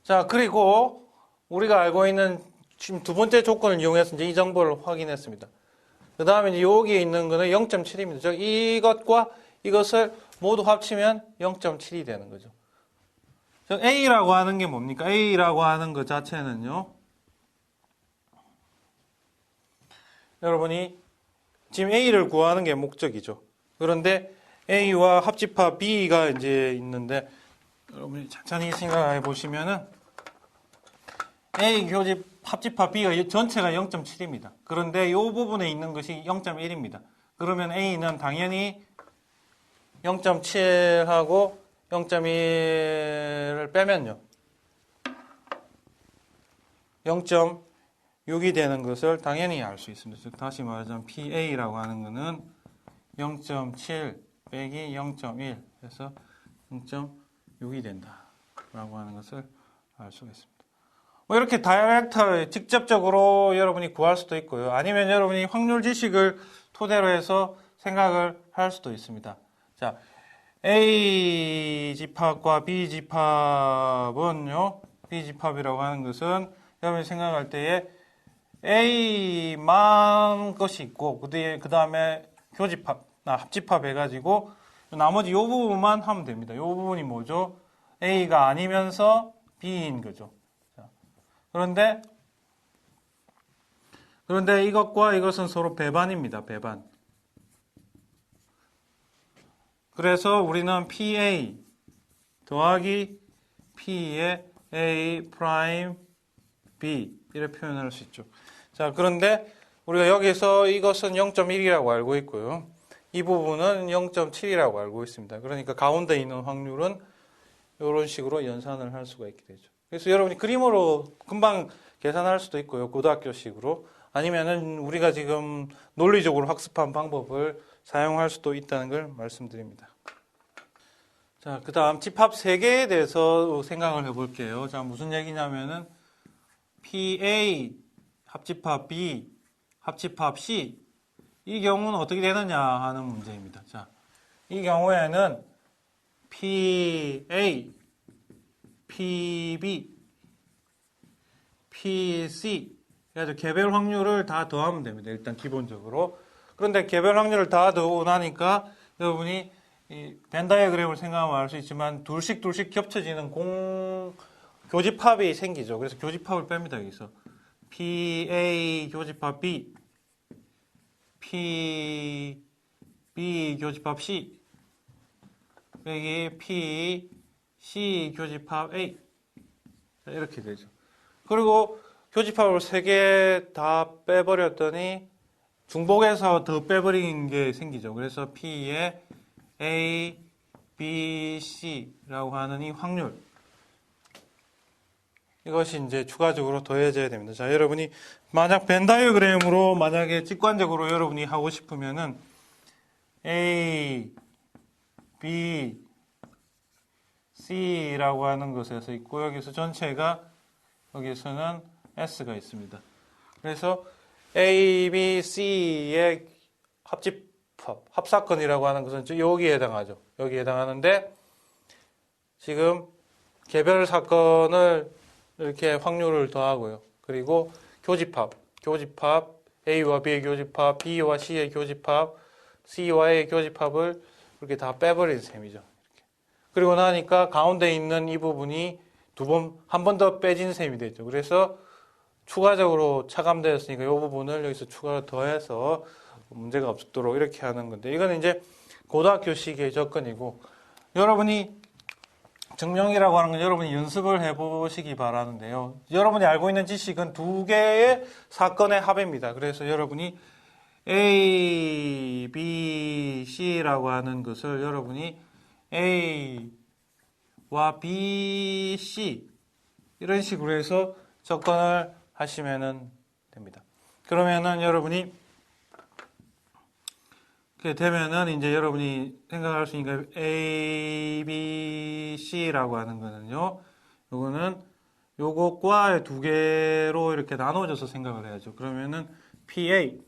S1: 자, 그리고 우리가 알고 있는 지금 두 번째 조건을 이용해서 이제 이 정보를 확인했습니다. 그 다음에 이제 여기에 있는 거는 0.7입니다. 즉 이것과 이것을 모두 합치면 0.7이 되는 거죠. 즉 A라고 하는 게 뭡니까? A라고 하는 것 자체는요. 여러분이 지금 A를 구하는 게 목적이죠. 그런데 A와 합집합 B가 이제 있는데 여러분이 천천히 생각해 보시면은 A 교집 합집합 B가 전체가 0.7입니다. 그런데 이 부분에 있는 것이 0.1입니다. 그러면 A는 당연히 0.7하고 0.1을 빼면요. 0.6이 되는 것을 당연히 알 수 있습니다. 즉 다시 말하자면 PA라고 하는 것은 0.7 빼기 0.1 해서 0.6이 된다라고 하는 것을 알 수가 있습니다. 뭐 이렇게 다이렉트 직접적으로 여러분이 구할 수도 있고요. 아니면 여러분이 확률 지식을 토대로 해서 생각을 할 수도 있습니다. 자, A 집합과 B 집합은요, B 집합이라고 하는 것은 여러분이 생각할 때에 A만 것이 있고, 그 다음에 교집합, 합집합 해가지고, 나머지 요 부분만 하면 됩니다. 요 부분이 뭐죠? A가 아니면서 B인 거죠. 자, 그런데 이것과 이것은 서로 배반입니다. 배반. 그래서 우리는 PA 더하기 P의 A 프라임 B 이렇게 표현할 수 있죠. 자, 그런데 우리가 여기서 이것은 0.1이라고 알고 있고요. 이 부분은 0.7이라고 알고 있습니다. 그러니까 가운데 있는 확률은 이런 식으로 연산을 할 수가 있게 되죠. 그래서 여러분이 그림으로 금방 계산할 수도 있고요. 고등학교식으로. 아니면은 우리가 지금 논리적으로 학습한 방법을 사용할 수도 있다는 걸 말씀드립니다. 자, 그 다음 집합 3개에 대해서 생각을 해볼게요. 자, 무슨 얘기냐면은 PA 합집합 B 합집합 C 이 경우는 어떻게 되느냐 하는 문제입니다. 자, 이 경우에는 PA, PB, PC 그래서 개별 확률을 다 더하면 됩니다. 일단 기본적으로. 그런데 개별 확률을 다 더하고 나니까 여러분이 이 벤 다이어그램을 생각하면 알 수 있지만 둘씩 겹쳐지는 교집합이 생기죠. 그래서 교집합을 뺍니다. 여기서 PA 교집합 B, PB 교집합 C, 여기 PC 교집합 A 이렇게 되죠. 그리고 교집합을 3개 다 빼버렸더니 중복해서 더 빼버린 게 생기죠. 그래서 P의 A, B, C라고 하는 이 확률 이것이 이제 추가적으로 더해져야 됩니다. 자, 여러분이 만약 벤 다이어그램으로 만약에 직관적으로 여러분이 하고 싶으면은 A, B, C라고 하는 것에서 있고 여기서 전체가 여기서는 S가 있습니다. 그래서 A, B, C의 합사건이라고 하는 것은 여기에 해당하죠. 여기에 해당하는데 지금 개별 사건을 이렇게 확률을 더하고요. 그리고 교집합 A와 B의 교집합, B와 C의 교집합, C와 A의 교집합을 이렇게 다 빼버린 셈이죠. 이렇게. 그리고 나니까 가운데 있는 이 부분이 한 번 더 빼진 셈이 되죠. 그래서 추가적으로 차감되었으니까 이 부분을 여기서 추가로 더해서 문제가 없도록 이렇게 하는 건데 이건 이제 고등학교식의 접근이고 여러분이 증명이라고 하는 건 여러분이 연습을 해보시기 바라는데요. 여러분이 알고 있는 지식은 2개의 사건의 합입니다. 그래서 여러분이 A, B, C라고 하는 것을 여러분이 A와 B, C 이런 식으로 해서 접근을 하시면 됩니다. 그러면은 여러분이 그렇게 되면은 이제 여러분이 생각할 수 있는 게 A, B, C라고 하는 거는요. 요거는 요것과 2개로 이렇게 나눠져서 생각을 해야죠. 그러면은 PA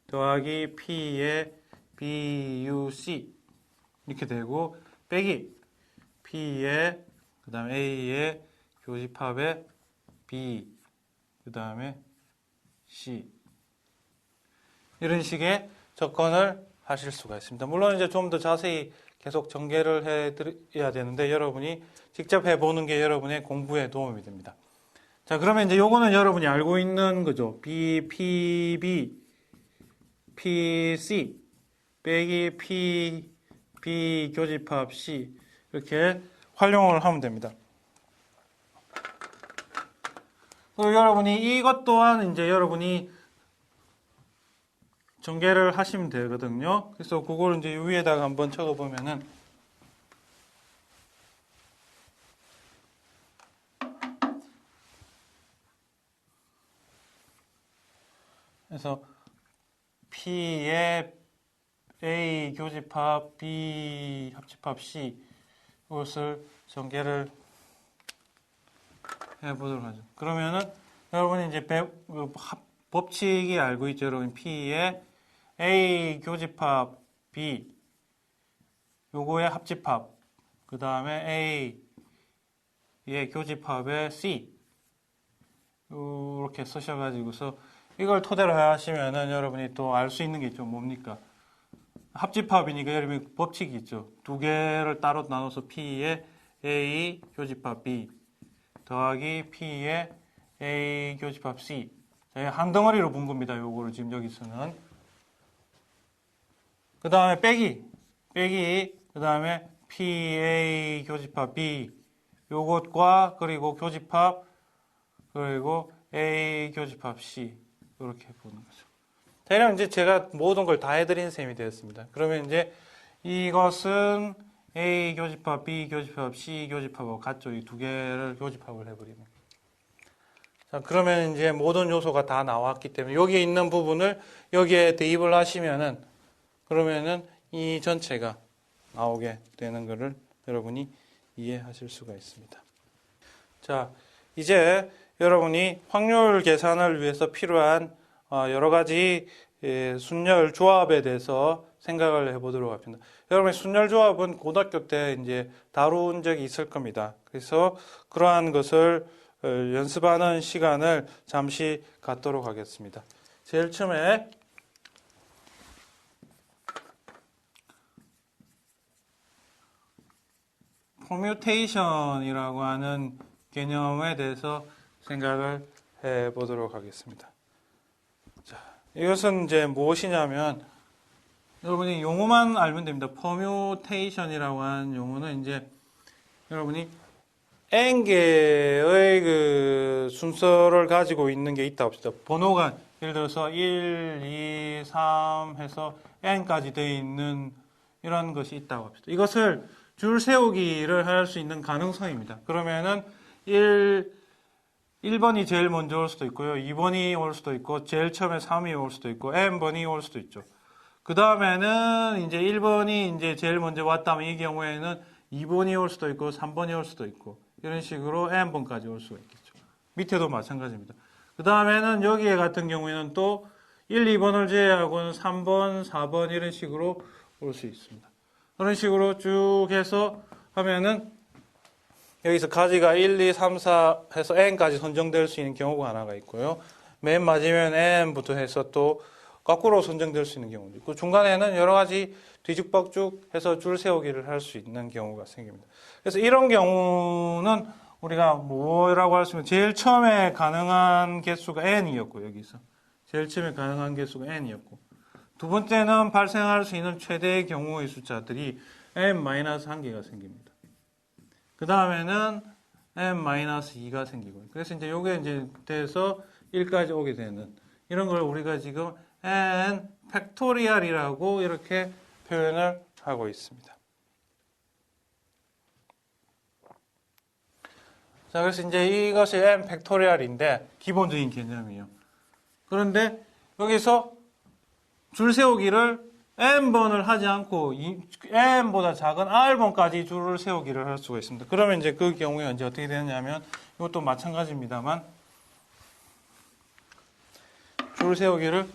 S1: 더하기 P의 BUC 이렇게 되고 빼기 P의 그 다음에 A의 교집합의 B 그 다음에 C 이런 식의 접근을 하실 수가 있습니다. 물론 이제 좀 더 자세히 계속 전개를 해드려야 되는데 여러분이 직접 해보는 게 여러분의 공부에 도움이 됩니다. 자, 그러면 이제 요거는 여러분이 알고 있는 거죠. B, PB, PC 빼기 P, B 교집합 C 이렇게 활용을 하면 됩니다. 그리고 여러분이 이것 또한 이제 여러분이 전개를 하시면 되거든요. 그래서 그걸 이제 위에다가 한번 적어보면은 그래서 P의 A 교집합 B 합집합 C 이것을 전개를 해보도록 하죠. 그러면은 여러분이 이제 법칙이 알고 있죠. 여러분 P의 A 교집합 B 요거의 합집합, 그 다음에 A의 교집합의 C 이렇게 쓰셔가지고서 이걸 토대로 하시면은 여러분이 또 알 수 있는 게 있죠. 뭡니까? 합집합이니까 여러분이 법칙이 있죠. 두 개를 따로 나눠서 P의 A 교집합 B 더하기 P의 A 교집합 C. 한 덩어리로 본 겁니다. 요거를 지금 여기서는. 그 다음에 빼기, 그 다음에 PA 교집합 B. 요것과 그리고 교집합, 그리고 A 교집합 C. 이렇게 보는 거죠. 대략 이제 제가 모든 걸 다 해드린 셈이 되었습니다. 그러면 이제 이것은 A 교집합, B 교집합, C 교집합하고 같죠. 이 두 개를 교집합을 해버리면. 자, 그러면 이제 모든 요소가 다 나왔기 때문에 여기에 있는 부분을 여기에 대입을 하시면은 그러면은 이 전체가 나오게 되는 것을 여러분이 이해하실 수가 있습니다. 자, 이제 여러분이 확률 계산을 위해서 필요한 여러 가지 순열 조합에 대해서 생각을 해보도록 합니다. 여러분의 순열 조합은 고등학교 때 이제 다룬 적이 있을 겁니다. 그래서 그러한 것을 연습하는 시간을 잠시 갖도록 하겠습니다. 제일 처음에 퍼뮤테이션이라고 하는 개념에 대해서 생각을 해 보도록 하겠습니다. 자, 이것은 이제 무엇이냐면 여러분이 용어만 알면 됩니다. 퍼뮤테이션이라고 하는 용어는 이제 여러분이 n개의 그 순서를 가지고 있는 게 있다 합시다. 번호가 예를 들어서 1, 2, 3 해서 n까지 되어 있는 이런 것이 있다고 합시다. 이것을 줄 세우기를 할 수 있는 가능성입니다. 그러면은 1번이 제일 먼저 올 수도 있고요. 2번이 올 수도 있고, 제일 처음에 3이 올 수도 있고, n번이 올 수도 있죠. 그 다음에는 이제 1번이 이제 제일 먼저 왔다면 이 경우에는 2번이 올 수도 있고, 3번이 올 수도 있고, 이런 식으로 n번까지 올 수가 있겠죠. 밑에도 마찬가지입니다. 그 다음에는 여기에 같은 경우에는 또 1, 2번을 제외하고는 3번, 4번 이런 식으로 올 수 있습니다. 그런 식으로 쭉 해서 하면은 여기서 가지가 1, 2, 3, 4 해서 n까지 선정될 수 있는 경우가 하나가 있고요. 맨 마지막엔 n부터 해서 또 거꾸로 선정될 수 있는 경우도 있고 중간에는 여러 가지 뒤죽박죽 해서 줄 세우기를 할 수 있는 경우가 생깁니다. 그래서 이런 경우는 우리가 뭐라고 할 수 있는 제일 처음에 가능한 개수가 n이었고 여기서 제일 처음에 가능한 개수가 n이었고 두 번째는 발생할 수 있는 최대의 경우의 숫자들이 n-1개가 생깁니다. 그 다음에는 n-2가 생기고 그래서 이제 요게 이제 돼서 1까지 오게 되는 이런 걸 우리가 지금 n 팩토리얼이라고 이렇게 표현을 하고 있습니다. 자, 그래서 이제 이것이 n 팩토리얼인데 기본적인 개념이에요. 그런데 여기서 줄 세우기를 n번을 하지 않고 n보다 작은 r번까지 줄을 세우기를 할 수가 있습니다. 그러면 이제 그 경우에 이제 어떻게 되느냐면 이것도 마찬가지입니다만 줄 세우기를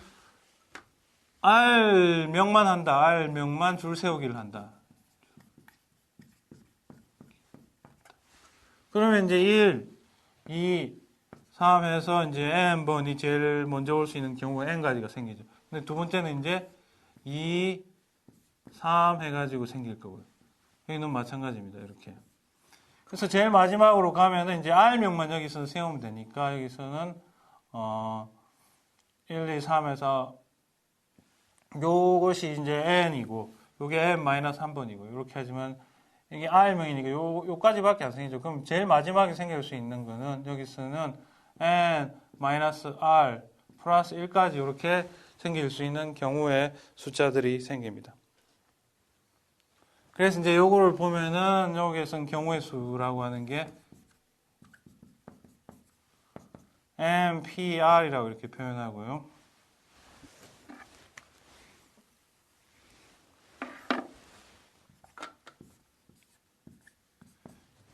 S1: r명만 한다. r명만 줄 세우기를 한다. 그러면 이제 1, 2, 3 해서 이제 n번이 제일 먼저 올 수 있는 경우가 n가지가 생기죠. 근데 두 번째는 이제 2, 3 해가지고 생길 거고요. 여기는 마찬가지입니다. 이렇게. 그래서 제일 마지막으로 가면은 이제 r명만 여기서 세우면 되니까 여기서는 1, 2, 3에서 요것이 이제 n이고 요게 n-3번이고 이렇게 하지만 이게 r명이니까 요까지밖에 안 생기죠. 그럼 제일 마지막에 생길 수 있는 거는 여기서는 n-r 플러스 1까지 이렇게 생길 수 있는 경우의 숫자들이 생깁니다. 그래서 이제 요거를 보면은 여기에서는 경우의 수라고 하는 게 MPR이라고 이렇게 표현하고요.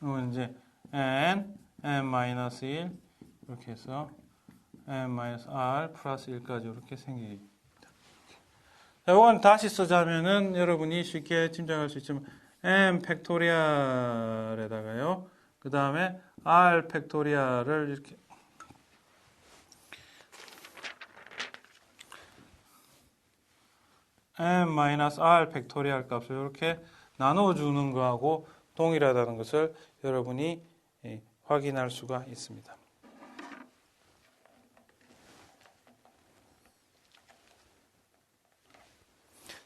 S1: 이건 이제 n-1 이렇게 해서 n-r 플러스 1까지 이렇게 생깁니다. 자, 이건 다시 쓰자면은 여러분이 쉽게 짐작할 수 있지만 m 팩토리얼에다가요. 그 다음에 r 팩토리얼을 이렇게 m-r 팩토리얼 값을 이렇게 나눠주는 거하고 동일하다는 것을 여러분이 확인할 수가 있습니다.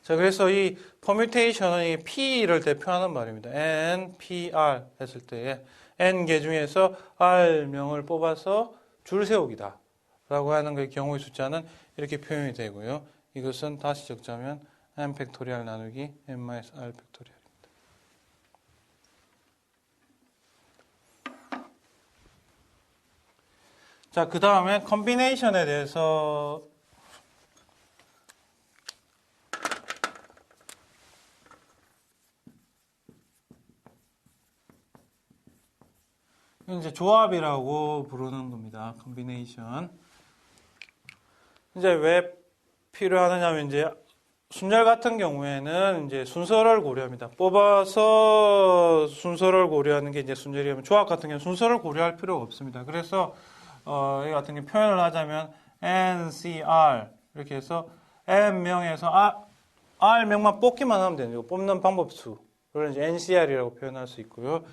S1: 자, 그래서 이 퍼뮤테이션은 이 P를 대표하는 말입니다. N, P, R 했을 때에 N개 중에서 R명을 뽑아서 줄 세우기다 라고 하는 그 경우의 숫자는 이렇게 표현이 되고요. 이것은 다시 적자면 n 팩토리얼 나누기 n-r 팩토리얼입니다. 자, 그 다음에 컨비네이션에 대해서 이제 조합이라고 부르는 겁니다. 컨비네이션. 이제 왜 필요하느냐면 이제 순열 같은 경우에는 이제 순서를 고려합니다. 뽑아서 순서를 고려하는 게 이제 순열이면 조합 같은 경우는 순서를 고려할 필요가 없습니다. 그래서 이 같은 경우 표현을 하자면 NCR 이렇게 해서 N명에서 R명만 뽑기만 하면 되는 거예요. 뽑는 방법수를 이제 NCR이라고 표현할 수 있고요.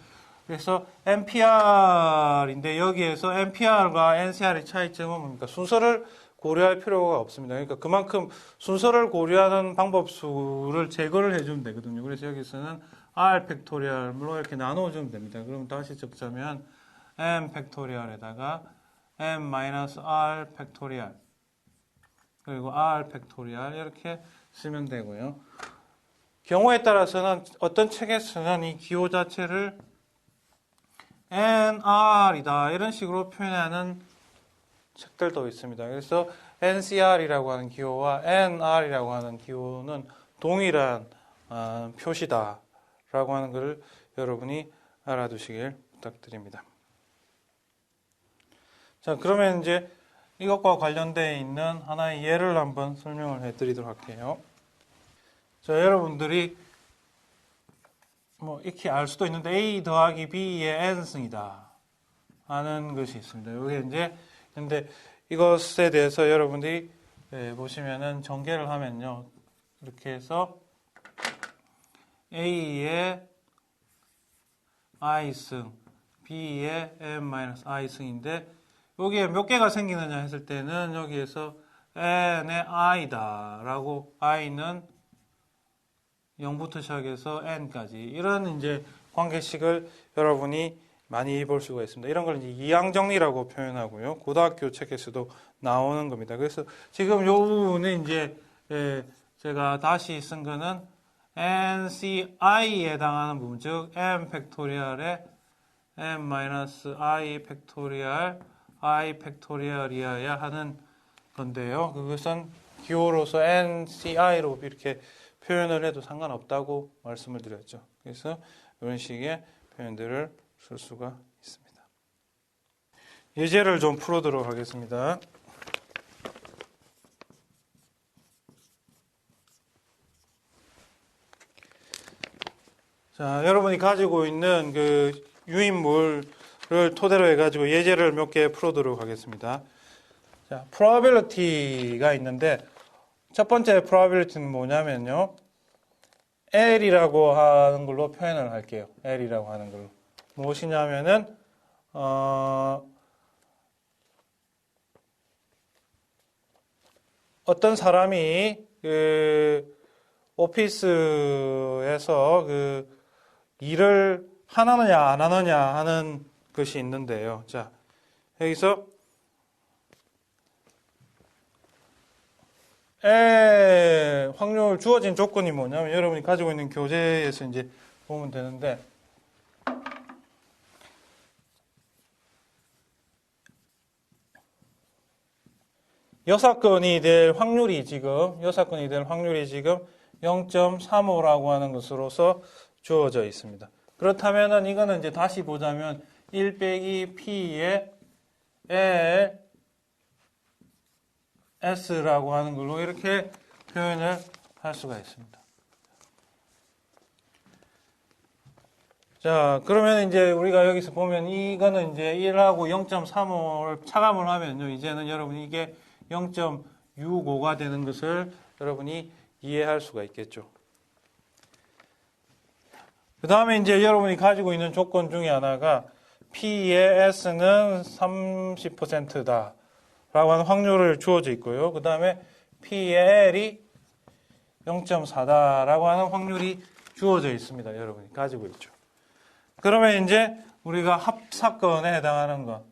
S1: 그래서 NPR인데 여기에서 NPR과 NCR의 차이점은 뭡니까? 순서를 고려할 필요가 없습니다. 그러니까 그만큼 순서를 고려하는 방법수를 제거를 해주면 되거든요. 그래서 여기서는 R 팩토리얼로 이렇게 나눠주면 됩니다. 그럼 다시 적자면 M 팩토리얼에다가 M-R 팩토리얼 그리고 R 팩토리얼 이렇게 쓰면 되고요. 경우에 따라서는 어떤 책에서는 이 기호 자체를 NR이다 이런 식으로 표현하는 책들도 있습니다. 그래서 NCR이라고 하는 기호와 NR이라고 하는 기호는 동일한 표시다라고 하는 것을 여러분이 알아두시길 부탁드립니다. 자, 그러면 이제 이것과 관련되어 있는 하나의 예를 한번 설명을 해드리도록 할게요. 자, 여러분들이 뭐 이렇게 알 수도 있는데 A 더하기 B의 n승이다 하는 것이 있습니다. 여기 이제 근데 이것에 대해서 여러분들이 보시면은 전개를 하면요 이렇게 해서 A의 i승, B의 n-i승인데 여기에 몇 개가 생기느냐 했을 때는 여기에서 n의 i다 라고 i는 0부터 시작해서 n까지 이런 이제 관계식을 여러분이 많이 볼 수가 있습니다. 이런 걸 이제 이항정리라고 표현하고요. 고등학교 책에서도 나오는 겁니다. 그래서 지금 이 부분은 이제 제가 다시 쓴 거는 NCI에 해당하는 부분, 즉 n 팩토리얼에 n-i 팩토리얼 i 팩토리얼이어야 하는 건데요. 그것은 기호로서 NCI로 이렇게 표현을 해도 상관없다고 말씀을 드렸죠. 그래서 이런 식의 표현들을 쓸 수가 있습니다. 예제를 좀 풀어보도록 하겠습니다. 자, 여러분이 가지고 있는 그 유인물을 토대로 해가지고 예제를 몇 개 풀어보도록 하겠습니다. 자, probability가 있는데 첫 번째 probability는 뭐냐면요. L이라고 하는 걸로 표현을 할게요. L이라고 하는 걸로. 무엇이냐면은, 어떤 사람이 오피스에서 일을 하느냐 안 하느냐 하는 것이 있는데요. 자, 여기서 확률 주어진 조건이 뭐냐면 여러분이 가지고 있는 교재에서 이제 보면 되는데 여사건이 될 확률이 지금 0.35라고 하는 것으로서 주어져 있습니다. 그렇다면은 이거는 이제 다시 보자면 1 빼기 P의 L S라고 하는 걸로 이렇게 표현을 할 수가 있습니다. 자, 그러면 이제 우리가 여기서 보면 이거는 이제 1하고 0.35를 차감을 하면요. 이제는 여러분이 이게 0.65가 되는 것을 여러분이 이해할 수가 있겠죠. 그 다음에 이제 여러분이 가지고 있는 조건 중에 하나가 P의 S는 30%다 라고 하는 확률을 주어져 있고요. 그 다음에 P의 L이 0.4다 라고 하는 확률이 주어져 있습니다. 여러분이 가지고 있죠. 그러면 이제 우리가 합사건에 해당하는 것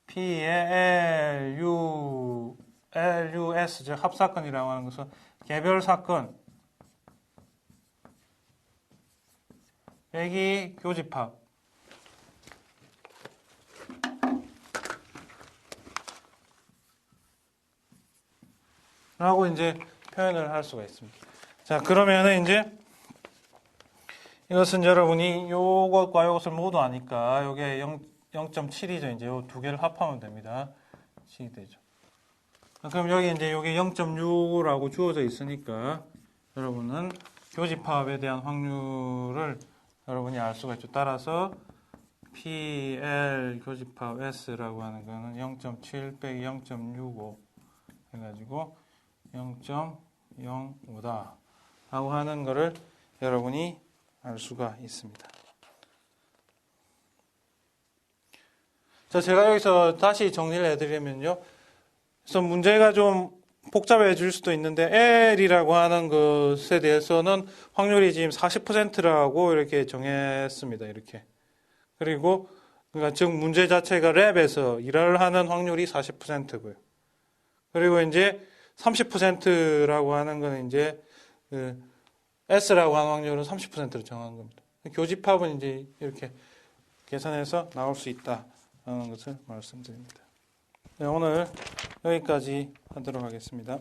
S1: P의 LUS 즉 합사건이라고 하는 것은 개별 사건 빼기 교집합 라고 이제 표현을 할 수가 있습니다. 자, 그러면은 이제 이것은 여러분이 요것과 요것을 모두 아니까 요게 0.7이죠. 이제 요 두 개를 합하면 됩니다. 7이 되죠. 그럼 여기 이제 요게 0.6라고 주어져 있으니까 여러분은 교집합에 대한 확률을 여러분이 알 수가 있죠. 따라서 PL 교집합 S라고 하는 거는 0.7 빼기 0.65 해가지고 0.05다 라고 하는 거를 여러분이 알 수가 있습니다. 자, 제가 여기서 다시 정리를 해드리면요. 그래서 문제가 좀 복잡해질 수도 있는데 L이라고 하는 것에 대해서는 확률이 지금 40%라고 이렇게 정했습니다. 이렇게. 그리고 그러니까 즉 문제 자체가 랩에서 일을 하는 확률이 40%고요. 그리고 이제 30%라고 하는 거는 이제 그 S라고 하는 확률은 30%로 정한 겁니다. 교집합은 이제 이렇게 계산해서 나올 수 있다라는 것을 말씀드립니다. 네, 오늘 여기까지 하도록 하겠습니다.